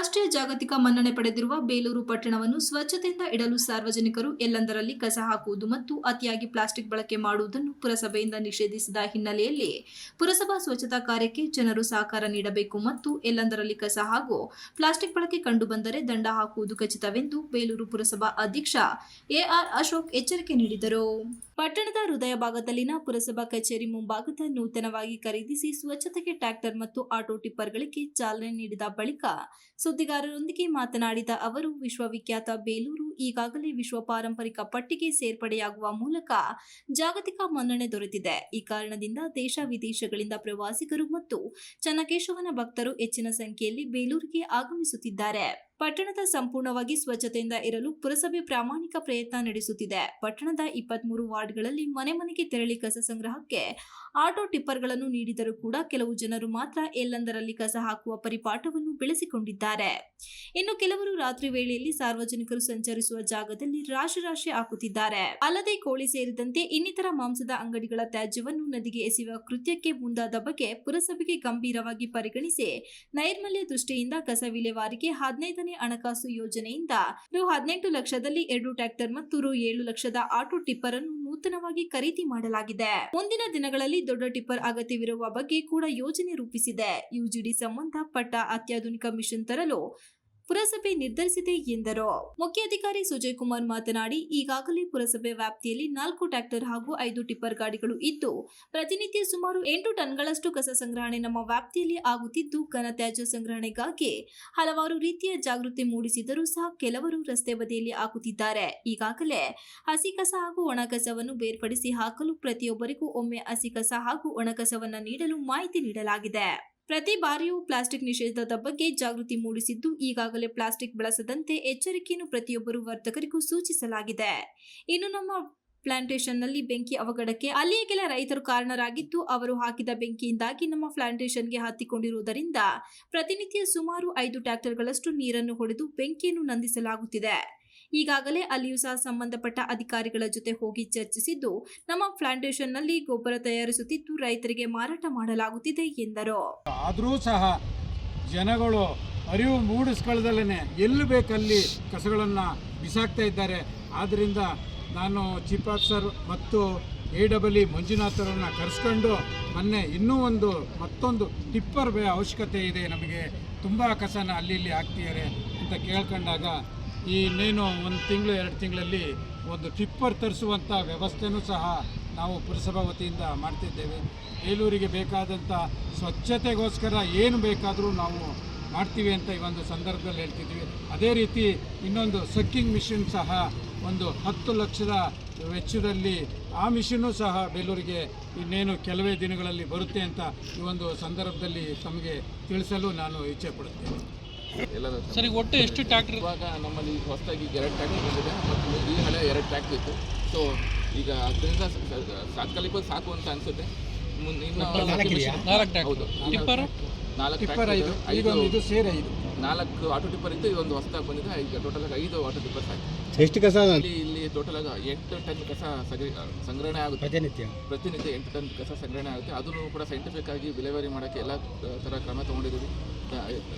ರಾಷ್ಟ್ರೀಯ ಜಾಗತಿಕ ಮನ್ನಣೆ ಪಡೆದಿರುವ ಬೇಲೂರು ಪಟ್ಟಣವನ್ನು ಸ್ವಚ್ಛತೆಯಿಂದ ಇಡಲು ಸಾರ್ವಜನಿಕರು ಎಲ್ಲೆಂದರಲ್ಲಿ ಕಸ ಹಾಕುವುದು ಮತ್ತು ಅತಿಯಾಗಿ ಪ್ಲಾಸ್ಟಿಕ್ ಬಳಕೆ ಮಾಡುವುದನ್ನು ಪುರಸಭೆಯಿಂದ ನಿಷೇಧಿಸಿದ ಹಿನ್ನೆಲೆಯಲ್ಲಿ ಪುರಸಭಾ ಸ್ವಚ್ಛತಾ ಕಾರ್ಯಕ್ಕೆ ಜನರು ಸಹಕಾರ ನೀಡಬೇಕು ಮತ್ತು ಎಲ್ಲೆಂದರಲ್ಲಿ ಕಸ ಹಾಗೂ ಪ್ಲಾಸ್ಟಿಕ್ ಬಳಕೆ ಕಂಡುಬಂದರೆ ದಂಡ ಹಾಕುವುದು ಖಚಿತವೆಂದು ಬೇಲೂರು ಪುರಸಭಾ ಅಧ್ಯಕ್ಷ ಎಆರ್ ಅಶೋಕ್ ಎಚ್ಚರಿಕೆ ನೀಡಿದರು. ಪಟ್ಟಣದ ಹೃದಯ ಭಾಗದಲ್ಲಿನ ಪುರಸಭಾ ಕಚೇರಿ ಮುಂಭಾಗದ ನೂತನವಾಗಿ ಖರೀದಿಸಿ ಸ್ವಚ್ಛತೆಗೆ ಟ್ರ್ಯಾಕ್ಟರ್ ಮತ್ತು ಆಟೋ ಟಿಪ್ಪರ್ಗಳಿಗೆ ಚಾಲನೆ ನೀಡಿದ ಬಳಿಕ ಸುದ್ದಿಗಾರರೊಂದಿಗೆ ಮಾತನಾಡಿದ ಅವರು, ವಿಶ್ವವಿಖ್ಯಾತ ಬೇಲೂರು ಈಗಾಗಲೇ ವಿಶ್ವ ಪಾರಂಪರಿಕ ಪಟ್ಟಿಗೆ ಸೇರ್ಪಡೆಯಾಗುವ ಮೂಲಕ ಜಾಗತಿಕ ಮನ್ನಣೆ ದೊರೆತಿದೆ. ಈ ಕಾರಣದಿಂದ ದೇಶ ವಿದೇಶಗಳಿಂದ ಪ್ರವಾಸಿಗರು ಮತ್ತು ಚನ್ನಕೇಶವನ ಭಕ್ತರು ಹೆಚ್ಚಿನ ಸಂಖ್ಯೆಯಲ್ಲಿ ಬೇಲೂರಿಗೆ ಆಗಮಿಸುತ್ತಿದ್ದಾರೆ. ಪಟ್ಟಣದ ಸಂಪೂರ್ಣವಾಗಿ ಸ್ವಚ್ಛತೆಯಿಂದ ಇರಲು ಪುರಸಭೆ ಪ್ರಾಮಾಣಿಕ ಪ್ರಯತ್ನ ನಡೆಸುತ್ತಿದೆ. ಪಟ್ಟಣದ 23 ವಾರ್ಡ್ಗಳಲ್ಲಿ ಮನೆ ಮನೆಗೆ ತೆರಳಿ ಕಸ ಸಂಗ್ರಹಕ್ಕೆ ಆಟೋ ಟಿಪ್ಪರ್ಗಳನ್ನು ನೀಡಿದರೂ ಕೂಡ ಕೆಲವು ಜನರು ಮಾತ್ರ ಎಲ್ಲೆಂದರಲ್ಲಿ ಕಸ ಹಾಕುವ ಪರಿಪಾಠವನ್ನು ಬೆಳೆಸಿಕೊಂಡಿದ್ದಾರೆ. ಇನ್ನು ಕೆಲವರು ರಾತ್ರಿ ವೇಳೆಯಲ್ಲಿ ಸಾರ್ವಜನಿಕರು ಸಂಚರಿಸುವ ಜಾಗದಲ್ಲಿ ರಾಶಿ ರಾಶಿ ಹಾಕುತ್ತಿದ್ದಾರೆ. ಅಲ್ಲದೆ ಕೋಳಿ ಸೇರಿದಂತೆ ಇನ್ನಿತರ ಮಾಂಸದ ಅಂಗಡಿಗಳ ತ್ಯಾಜ್ಯವನ್ನು ನದಿಗೆ ಎಸೆಯುವ ಕೃತ್ಯಕ್ಕೆ ಮುಂದಾದ ಬಗ್ಗೆ ಪುರಸಭೆಗೆ ಗಂಭೀರವಾಗಿ ಪರಿಗಣಿಸಿ ನೈರ್ಮಲ್ಯ ದೃಷ್ಟಿಯಿಂದ ಕಸ ವಿಲೇವಾರಿಗೆ 15ನೇ ಹಣಕಾಸು ಯೋಜನೆಯಿಂದ ರು 18 ಲಕ್ಷದಲ್ಲಿ 2 ಟ್ರ್ಯಾಕ್ಟರ್ ಮತ್ತು ರು 7 ಲಕ್ಷದ ಆಟೋ ಟಿಪ್ಪರ್ ಅನ್ನು ನೂತನವಾಗಿ ಖರೀದಿ ಮಾಡಲಾಗಿದೆ. ಮುಂದಿನ ದಿನಗಳಲ್ಲಿ ದೊಡ್ಡ ಟಿಪ್ಪರ್ ಅಗತ್ಯವಿರುವ ಬಗ್ಗೆ ಕೂಡ ಯೋಜನೆ ರೂಪಿಸಿದೆ. ಯುಜಿಡಿ ಸಂಬಂಧಪಟ್ಟ ಅತ್ಯಾಧುನಿಕ ಮಿಷನ್ ತರಲು ಪುರಸಭೆ ನಿರ್ಧರಿಸಿದೆ ಎಂದರು. ಮುಖ್ಯ ಅಧಿಕಾರಿ ಸುಜಯ್ ಕುಮಾರ್ ಮಾತನಾಡಿ, ಈಗಾಗಲೇ ಪುರಸಭೆ ವ್ಯಾಪ್ತಿಯಲ್ಲಿ 4 ಟ್ರ್ಯಾಕ್ಟರ್ ಹಾಗೂ 5 ಟಿಪ್ಪರ್ ಗಾಡಿಗಳು ಇದ್ದು ಪ್ರತಿನಿತ್ಯ ಸುಮಾರು 8 ಟನ್ಗಳಷ್ಟು ಕಸ ಸಂಗ್ರಹಣೆ ನಮ್ಮ ವ್ಯಾಪ್ತಿಯಲ್ಲಿ ಆಗುತ್ತಿದ್ದು, ಘನ ತ್ಯಾಜ್ಯ ಸಂಗ್ರಹಣೆಗಾಗಿ ಹಲವಾರು ರೀತಿಯ ಜಾಗೃತಿ ಮೂಡಿಸಿದರೂ ಸಹ ಕೆಲವರು ರಸ್ತೆ ಬದಿಯಲ್ಲಿ ಹಾಕುತ್ತಿದ್ದಾರೆ. ಈಗಾಗಲೇ ಹಸಿ ಕಸ ಹಾಗೂ ಒಣ ಕಸವನ್ನು ಬೇರ್ಪಡಿಸಿ ಹಾಕಲು ಪ್ರತಿಯೊಬ್ಬರಿಗೂ ಒಮ್ಮೆ ಹಸಿ ಕಸ ಹಾಗೂ ಒಣ ಕಸವನ್ನು ನೀಡಲು ಮಾಹಿತಿ ನೀಡಲಾಗಿದೆ. ಪ್ರತಿ ಬಾರಿಯೂ ಪ್ಲಾಸ್ಟಿಕ್ ನಿಷೇಧದ ಬಗ್ಗೆ ಜಾಗೃತಿ ಮೂಡಿಸಿದ್ದು, ಈಗಾಗಲೇ ಪ್ಲಾಸ್ಟಿಕ್ ಬಳಸದಂತೆ ಎಚ್ಚರಿಕೆಯನ್ನು ಪ್ರತಿಯೊಬ್ಬರು ವರ್ತಕರಿಗೂ ಸೂಚಿಸಲಾಗಿದೆ. ಇನ್ನು ನಮ್ಮ ಪ್ಲಾಂಟೇಶನ್ನಲ್ಲಿ ಬೆಂಕಿ ಅವಘಡಕ್ಕೆ ಅಲ್ಲಿಯ ಕೆಲ ರೈತರು ಕಾರಣರಾಗಿದ್ದು, ಅವರು ಹಾಕಿದ ಬೆಂಕಿಯಿಂದಾಗಿ ನಮ್ಮ ಪ್ಲಾಂಟೇಶನ್ಗೆ ಹತ್ತಿಕೊಂಡಿರುವುದರಿಂದ ಪ್ರತಿನಿತ್ಯ ಸುಮಾರು 5 ಟ್ರ್ಯಾಕ್ಟರ್ಗಳಷ್ಟು ನೀರನ್ನು ಹೊಡೆದು ಬೆಂಕಿಯನ್ನು ನಂದಿಸಲಾಗುತ್ತಿದೆ. ಈಗಾಗಲೇ ಅಲ್ಲಿಯೂ ಸಹ ಸಂಬಂಧಪಟ್ಟ ಅಧಿಕಾರಿಗಳ ಜೊತೆ ಹೋಗಿ ಚರ್ಚಿಸಿದ್ದು, ನಮ್ಮ ಪ್ಲಾಂಟೇಶನ್ನಲ್ಲಿ ಗೊಬ್ಬರ ತಯಾರಿಸುತ್ತಿದ್ದು ರೈತರಿಗೆ ಮಾರಾಟ ಮಾಡಲಾಗುತ್ತಿದೆ ಎಂದರು. ಆದರೂ ಸಹ ಜನಗಳು ಅರಿವು ಮೂಡಿಸ್ಕೊಳ್ಳದಲ್ಲೇ ಎಲ್ಲಿ ಬೇಕಲ್ಲಿ ಕಸಗಳನ್ನು ಬಿಸಾಕ್ತಾ ಇದ್ದಾರೆ. ಆದ್ದರಿಂದ ನಾನು ಚೀಫ್ ಆಫೀಸರ್ ಮತ್ತು AEE ಮಂಜುನಾಥರನ್ನು ಕರೆಸ್ಕೊಂಡು ಮೊನ್ನೆ ಇನ್ನೂ ಮತ್ತೊಂದು ಟಿಪ್ಪರ್ ಅವಶ್ಯಕತೆ ಇದೆ, ನಮಗೆ ತುಂಬ ಕಸನ ಅಲ್ಲಿ ಇಲ್ಲಿ ಹಾಕ್ತಿದ್ದಾರೆ ಅಂತ ಕೇಳ್ಕೊಂಡಾಗ ಇನ್ನೇನು 1 ತಿಂಗಳು 2 ತಿಂಗಳಲ್ಲಿ ಒಂದು ಟಿಪ್ಪರ್ ತರಿಸುವಂಥ ವ್ಯವಸ್ಥೆನೂ ಸಹ ನಾವು ಪುರಸಭಾ ವತಿಯಿಂದ ಮಾಡ್ತಿದ್ದೇವೆ. ಬೇಲೂರಿಗೆ ಬೇಕಾದಂಥ ಸ್ವಚ್ಛತೆಗೋಸ್ಕರ ಏನು ಬೇಕಾದರೂ ನಾವು ಮಾಡ್ತೀವಿ ಅಂತ ಈ ಒಂದು ಸಂದರ್ಭದಲ್ಲಿ ಹೇಳ್ತಿದ್ವಿ. ಅದೇ ರೀತಿ ಇನ್ನೊಂದು ಸಕ್ಕಿಂಗ್ ಮಿಷಿನ್ ಸಹ 10 ಲಕ್ಷದ ವೆಚ್ಚದಲ್ಲಿ ಆ ಮಿಷನ್ನು ಸಹ ಬೇಲೂರಿಗೆ ಇನ್ನೇನು ಕೆಲವೇ ದಿನಗಳಲ್ಲಿ ಬರುತ್ತೆ ಅಂತ ಈ ಒಂದು ಸಂದರ್ಭದಲ್ಲಿ ತಮಗೆ ತಿಳಿಸಲು ನಾನು ಇಚ್ಛೆ ಪಡುತ್ತೇನೆ. ಸರಿ, ಒಟ್ಟು ಎಷ್ಟು ಟ್ರ್ಯಾಕ್ಟರ್? ಇವಾಗ ನಮ್ಮಲ್ಲಿ ಹೊಸದಾಗಿ 2 ಟ್ರ್ಯಾಕ್ಟರ್ ಬಂದಿದೆ ಮತ್ತು ಈ ಹಳೆ 2 ಟ್ರ್ಯಾಕ್ಟರ್ ಇತ್ತು. ಸೊ ಈಗ ಅದರಿಂದ ತಾತ್ಕಾಲಿಕ ಸಾಕು ಅಂತ ಅನಿಸುತ್ತೆ. ಮುಂದೆ ಇನ್ನು 4 ಟ್ರ್ಯಾಕ್ಟರ್, ಟಿಪ್ಪರ್ 4 ಟ್ರ್ಯಾಕ್ಟರ್, ಇದು ಸೇರಿ 4 ಆಟೋ ಟಿಪ್ಪರ್ ಇತ್ತು. ಇದೊಂದು ಹೊಸದಾಗಿ ಬಂದಿದೆ. ಈಗ ಟೋಟಲ್ ಆಗಿ 5 ಆಟೋ ಟಿಪ್ಪರ್ ಸಾಕು. ಎಷ್ಟು ಕಸ ಇಲ್ಲಿ ಟೋಟಲ್ ಆಗಿ 8 ಟನ್ ಕಸ ಸಂಗ್ರಹಣೆ ಆಗುತ್ತೆ. ಪ್ರತಿನಿತ್ಯ 8 ಟನ್ ಕಸ ಸಂಗ್ರಹಣೆ ಆಗುತ್ತೆ. ಅದನ್ನು ಕೂಡ ಸೈಂಟಿಫಿಕ್ ಆಗಿ ವಿಲೇವಾರಿ ಮಾಡೋಕ್ಕೆ ಎಲ್ಲ ಥರ ಕ್ರಮ ತೊಗೊಂಡಿದ್ದೀವಿ.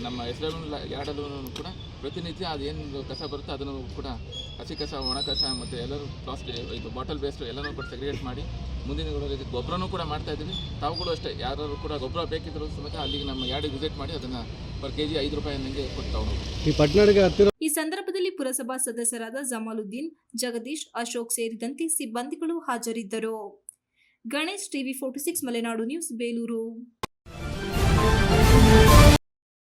ನಮ್ಮ ಹೆಸರಲ್ಲೂ ಯಾರ್ಡಲ್ಲೂ ಕೂಡ ಪ್ರತಿನಿತ್ಯ ಅದೇನು ಕಸ ಬರುತ್ತೆ ಅದನ್ನು ಕೂಡ ಹಸಿ ಕಸ, ಒಣ ಕಸ ಮತ್ತು ಎಲ್ಲರೂ ಪ್ಲಾಸ್ಟಿಕ್ ಬಾಟಲ್ ವೇಸ್ಟು ಎಲ್ಲನೂ ಕೂಡ ಸೆಗ್ರಿಗೇಟ್ ಮಾಡಿ ಮುಂದಿನ ದಿನಗಳಲ್ಲಿ ಗೊಬ್ಬರನೂ ಕೂಡ ಮಾಡ್ತಾಯಿದ್ದೀವಿ. ತಾವುಗಳು ಅಷ್ಟೇ ಯಾರು ಕೂಡ ಗೊಬ್ಬರ ಬೇಕಿದ್ದರೂ ಸಮೇತ ಅಲ್ಲಿಗೆ ನಮ್ಮ ಯಾರ್ಡಿಗೆ ವಿಸಿಟ್ ಮಾಡಿ ಅದನ್ನು ಪರ್ ಕೆಜಿ 5 ರೂಪಾಯಿ ನನಗೆ ಕೊಡ್ತಾವೆ. ಈ ಸಂದರ್ಭದಲ್ಲಿ ಪುರಸಭಾ ಸದಸ್ಯರಾದ ಜಮಾಲುದ್ದೀನ್, ಜಗದೀಶ್, ಅಶೋಕ್ ಸೇರಿದಂತೆ ಸಿಬ್ಬಂದಿಗಳು ಹಾಜರಿದ್ದರು. Ganesh, TV 46 Malenadu news, Belur.